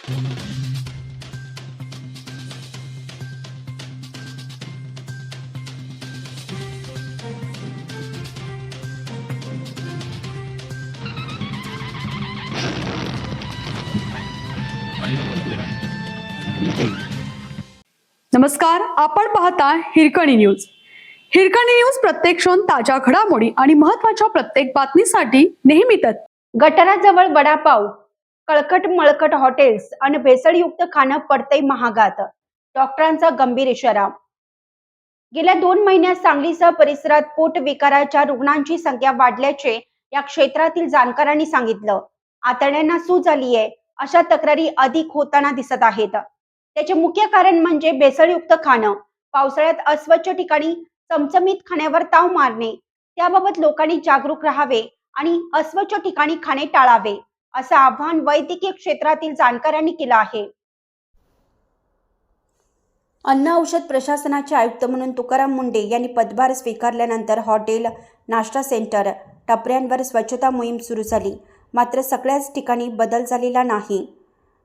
नमस्कार, आपण पाहता हिरकणी न्यूज. हिरकणी न्यूज प्रत्येक क्षण ताज्या घडामोडी आणि महत्त्वाच्या प्रत्येक बातमीसाठी नेहमीच गटाराजवळ वडापाव, कळकट मळकट हॉटेल्स आणि भेसळयुक्त खाणं पडतंय महागात. डॉक्टरांचा गंभीर इशारा. गेल्या 2 महिन्यात सांगलीसह परिसरात पोट विकाराच्या रुग्णांची संख्या वाढल्याचे या क्षेत्रातील जाणकारांनी सांगितलं. आतड्यांना सूज झाली आहे अशा तक्रारी अधिक होताना दिसत आहेत. त्याचे मुख्य कारण म्हणजे भेसळयुक्त खाणं. पावसाळ्यात अस्वच्छ ठिकाणी चमचमीत खाण्यावर ताव मारणे. त्याबाबत लोकांनी जागरूक राहावे आणि अस्वच्छ ठिकाणी खाणे टाळावे, असं आवाहन वैद्यकीय क्षेत्रातील जाणकारांनी केलं आहे. अन्न औषध प्रशासनाचे आयुक्त म्हणून तुकाराम मुंडे यांनी पदभार स्वीकारल्यानंतर हॉटेल, नाश्ता सेंटर, टपऱ्यांवर स्वच्छता मोहीम सुरू झाली. मात्र सगळ्याच ठिकाणी बदल झालेला नाही.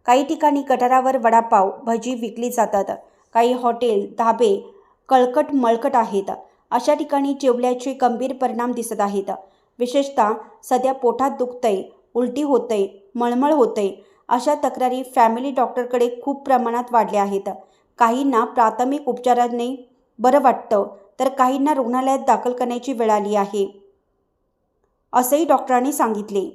काही ठिकाणी गटारावर वडापाव, भजी विकली जातात. काही हॉटेल, धाबे कळकट मळकट आहेत. अशा ठिकाणी जेवल्याचे गंभीर परिणाम दिसत आहेत. विशेषतः सध्या पोटात दुखतंय, उलटी होतंय, मळमळ होतंय अशा तक्रारी फॅमिली डॉक्टरकडे खूप प्रमाणात वाढल्या आहेत. काहींना प्राथमिक उपचाराने बरं वाटतं, तर काहींना रुग्णालयात दाखल करण्याची वेळ आली आहे, असंही डॉक्टरांनी सांगितले.